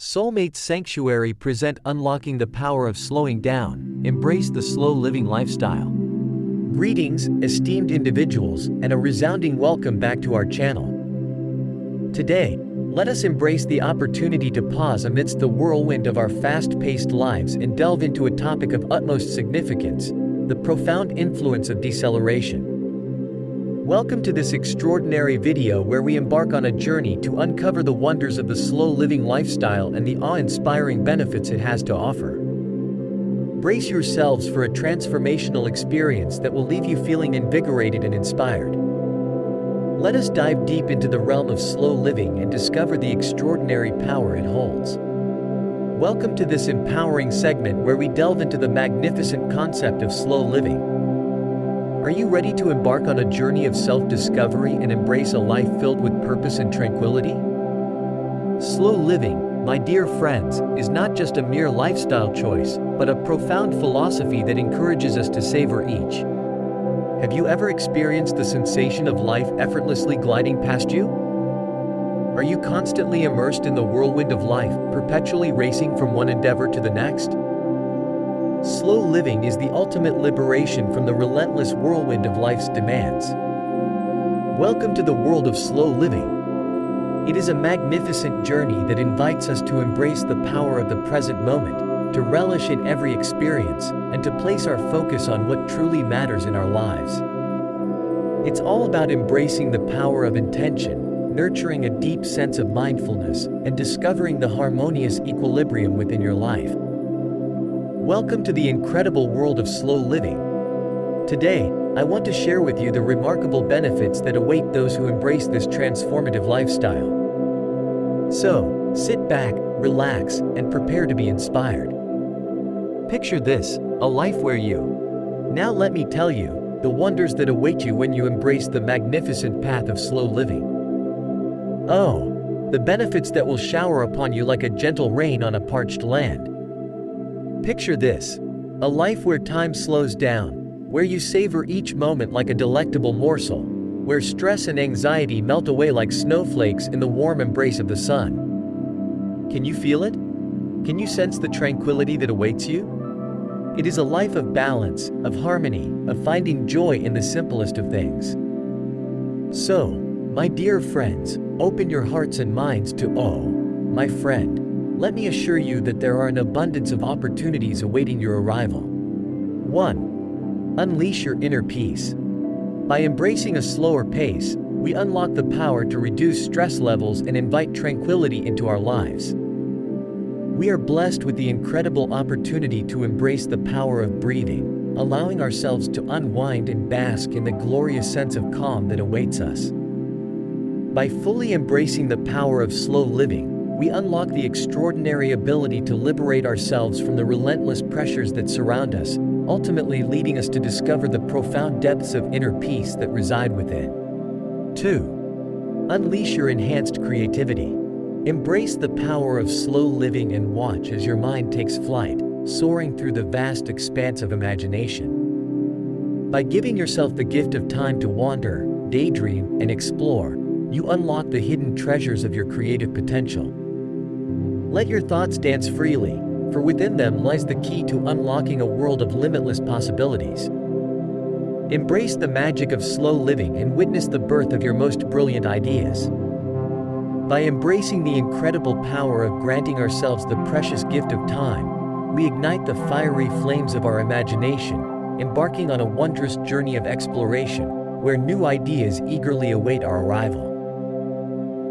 Soulmate Sanctuary present unlocking the power of slowing down, embrace the slow living lifestyle. Greetings, esteemed individuals, and a resounding welcome back to our channel. Today, let us embrace the opportunity to pause amidst the whirlwind of our fast-paced lives and delve into a topic of utmost significance: the profound influence of deceleration. Welcome to this extraordinary video where we embark on a journey to uncover the wonders of the slow living lifestyle and the awe-inspiring benefits it has to offer. Brace yourselves for a transformational experience that will leave you feeling invigorated and inspired. Let us dive deep into the realm of slow living and discover the extraordinary power it holds. Welcome to this empowering segment where we delve into the magnificent concept of slow living. Are you ready to embark on a journey of self-discovery and embrace a life filled with purpose and tranquility? Slow living, my dear friends, is not just a mere lifestyle choice, but a profound philosophy that encourages us to savor each. Have you ever experienced the sensation of life effortlessly gliding past you? Are you constantly immersed in the whirlwind of life, perpetually racing from one endeavor to the next? Slow living is the ultimate liberation from the relentless whirlwind of life's demands. Welcome to the world of slow living. It is a magnificent journey that invites us to embrace the power of the present moment, to relish in every experience, and to place our focus on what truly matters in our lives. It's all about embracing the power of intention, nurturing a deep sense of mindfulness, and discovering the harmonious equilibrium within your life. Welcome to the incredible world of slow living. Today, I want to share with you the remarkable benefits that await those who embrace this transformative lifestyle. So, sit back, relax, and prepare to be inspired. Picture this, a life where you. Now let me tell you, the wonders that await you when you embrace the magnificent path of slow living. Oh, the benefits that will shower upon you like a gentle rain on a parched land. Picture this, a life where time slows down, where you savor each moment like a delectable morsel, where stress and anxiety melt away like snowflakes in the warm embrace of the sun. Can you feel it? Can you sense the tranquility that awaits you? It is a life of balance, of harmony, of finding joy in the simplest of things. So, my dear friends, open your hearts and minds to my friend. Let me assure you that there are an abundance of opportunities awaiting your arrival. 1. Unleash your inner peace. By embracing a slower pace, we unlock the power to reduce stress levels and invite tranquility into our lives. We are blessed with the incredible opportunity to embrace the power of breathing, allowing ourselves to unwind and bask in the glorious sense of calm that awaits us. By fully embracing the power of slow living, we unlock the extraordinary ability to liberate ourselves from the relentless pressures that surround us, ultimately leading us to discover the profound depths of inner peace that reside within. 2. Unleash your enhanced creativity. Embrace the power of slow living and watch as your mind takes flight, soaring through the vast expanse of imagination. By giving yourself the gift of time to wander, daydream, and explore, you unlock the hidden treasures of your creative potential. Let your thoughts dance freely, for within them lies the key to unlocking a world of limitless possibilities. Embrace the magic of slow living and witness the birth of your most brilliant ideas. By embracing the incredible power of granting ourselves the precious gift of time, we ignite the fiery flames of our imagination, embarking on a wondrous journey of exploration, where new ideas eagerly await our arrival.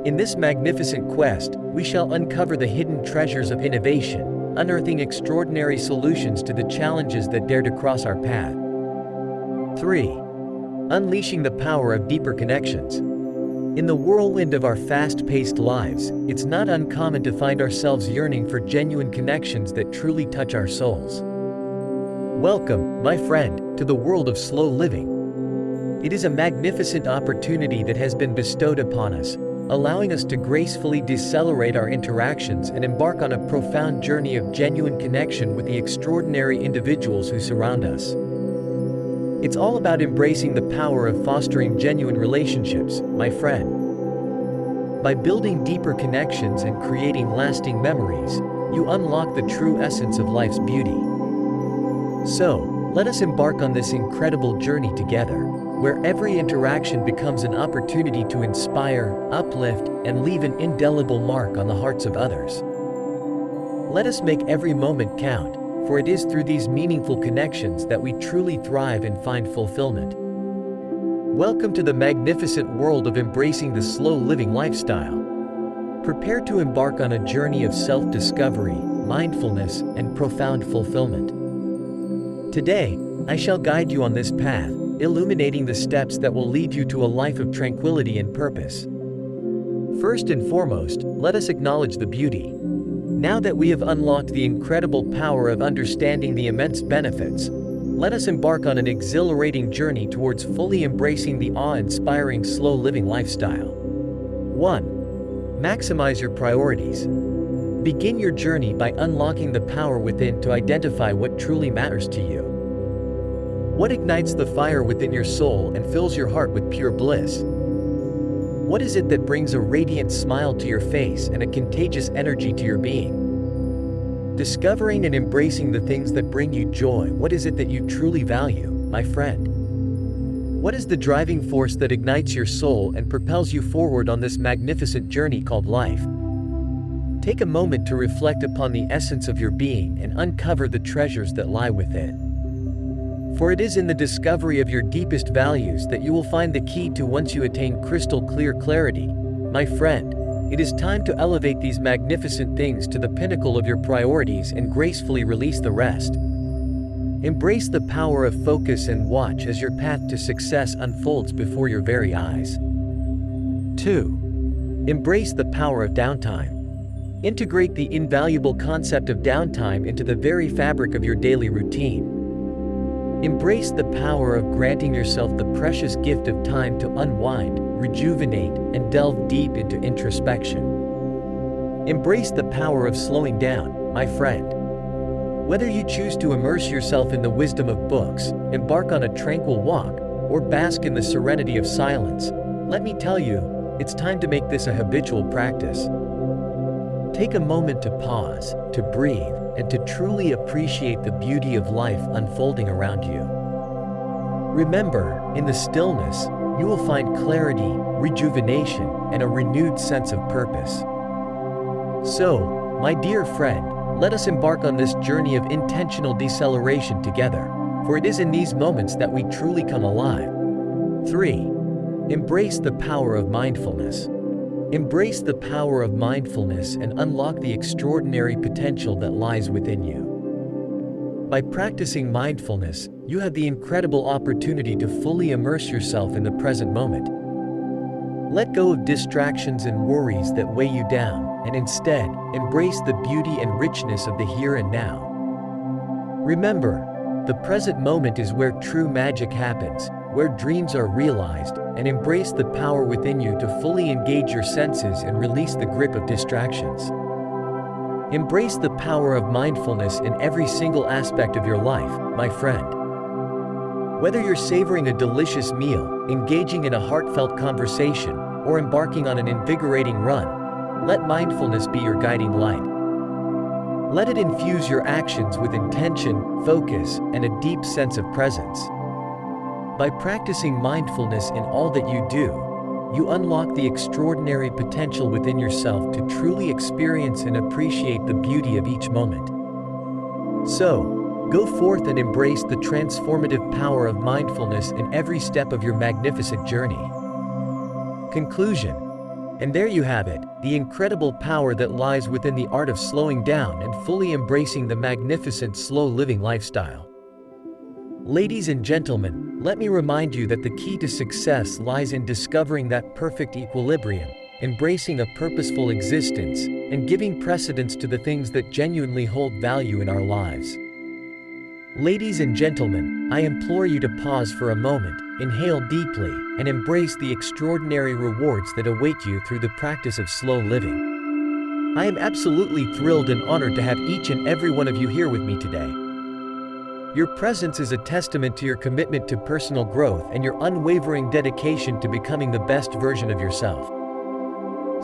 In this magnificent quest, we shall uncover the hidden treasures of innovation, unearthing extraordinary solutions to the challenges that dare to cross our path. 3. Unleashing the power of deeper connections. In the whirlwind of our fast-paced lives, it's not uncommon to find ourselves yearning for genuine connections that truly touch our souls. Welcome, my friend, to the world of slow living. It is a magnificent opportunity that has been bestowed upon us, allowing us to gracefully decelerate our interactions and embark on a profound journey of genuine connection with the extraordinary individuals who surround us. It's all about embracing the power of fostering genuine relationships, my friend. By building deeper connections and creating lasting memories, you unlock the true essence of life's beauty. So, let us embark on this incredible journey together, where every interaction becomes an opportunity to inspire, uplift, and leave an indelible mark on the hearts of others. Let us make every moment count, for it is through these meaningful connections that we truly thrive and find fulfillment. Welcome to the magnificent world of embracing the slow living lifestyle. Prepare to embark on a journey of self-discovery, mindfulness, and profound fulfillment. Today, I shall guide you on this path, illuminating the steps that will lead you to a life of tranquility and purpose. First and foremost, let us acknowledge the beauty. Now that we have unlocked the incredible power of understanding the immense benefits, let us embark on an exhilarating journey towards fully embracing the awe-inspiring slow living lifestyle. 1. Maximize your priorities. Begin your journey by unlocking the power within to identify what truly matters to you. What ignites the fire within your soul and fills your heart with pure bliss? What is it that brings a radiant smile to your face and a contagious energy to your being? Discovering and embracing the things that bring you joy. What is it that you truly value, my friend? What is the driving force that ignites your soul and propels you forward on this magnificent journey called life? Take a moment to reflect upon the essence of your being and uncover the treasures that lie within. For it is in the discovery of your deepest values that you will find the key to once you attain crystal clear clarity. My friend, it is time to elevate these magnificent things to the pinnacle of your priorities and gracefully release the rest. Embrace the power of focus and watch as your path to success unfolds before your very eyes. 2. Embrace the power of downtime. Integrate the invaluable concept of downtime into the very fabric of your daily routine. Embrace the power of granting yourself the precious gift of time to unwind, rejuvenate, and delve deep into introspection. Embrace the power of slowing down, my friend. Whether you choose to immerse yourself in the wisdom of books, embark on a tranquil walk, or bask in the serenity of silence, let me tell you, it's time to make this a habitual practice. Take a moment to pause, to breathe, and to truly appreciate the beauty of life unfolding around you. Remember, in the stillness, you will find clarity, rejuvenation, and a renewed sense of purpose. So, my dear friend, let us embark on this journey of intentional deceleration together, for it is in these moments that we truly come alive. 3. Embrace the power of mindfulness. Embrace the power of mindfulness and unlock the extraordinary potential that lies within you. By practicing mindfulness, you have the incredible opportunity to fully immerse yourself in the present moment. Let go of distractions and worries that weigh you down, and instead, embrace the beauty and richness of the here and now. Remember, the present moment is where true magic happens, where dreams are realized, and embrace the power within you to fully engage your senses and release the grip of distractions. Embrace the power of mindfulness in every single aspect of your life, my friend. Whether you're savoring a delicious meal, engaging in a heartfelt conversation, or embarking on an invigorating run, let mindfulness be your guiding light. Let it infuse your actions with intention, focus, and a deep sense of presence. By practicing mindfulness in all that you do, you unlock the extraordinary potential within yourself to truly experience and appreciate the beauty of each moment. So, go forth and embrace the transformative power of mindfulness in every step of your magnificent journey. Conclusion. And there you have it, the incredible power that lies within the art of slowing down and fully embracing the magnificent slow living lifestyle. Ladies and gentlemen, let me remind you that the key to success lies in discovering that perfect equilibrium, embracing a purposeful existence, and giving precedence to the things that genuinely hold value in our lives. Ladies and gentlemen, I implore you to pause for a moment, inhale deeply, and embrace the extraordinary rewards that await you through the practice of slow living. I am absolutely thrilled and honored to have each and every one of you here with me today. Your presence is a testament to your commitment to personal growth and your unwavering dedication to becoming the best version of yourself.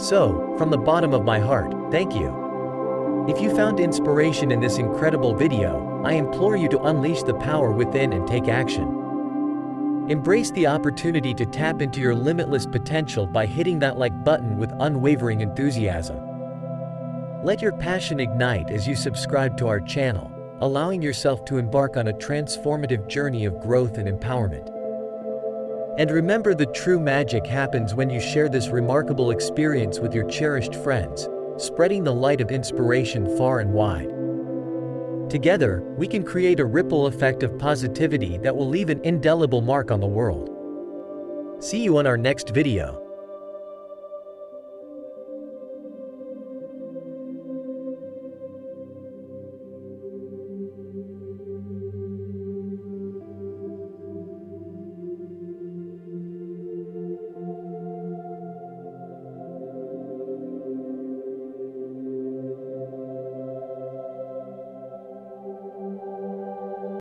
So, from the bottom of my heart, thank you. If you found inspiration in this incredible video, I implore you to unleash the power within and take action. Embrace the opportunity to tap into your limitless potential by hitting that like button with unwavering enthusiasm. Let your passion ignite as you subscribe to our channel, allowing yourself to embark on a transformative journey of growth and empowerment. And remember, the true magic happens when you share this remarkable experience with your cherished friends, spreading the light of inspiration far and wide. Together, we can create a ripple effect of positivity that will leave an indelible mark on the world. See you on our next video.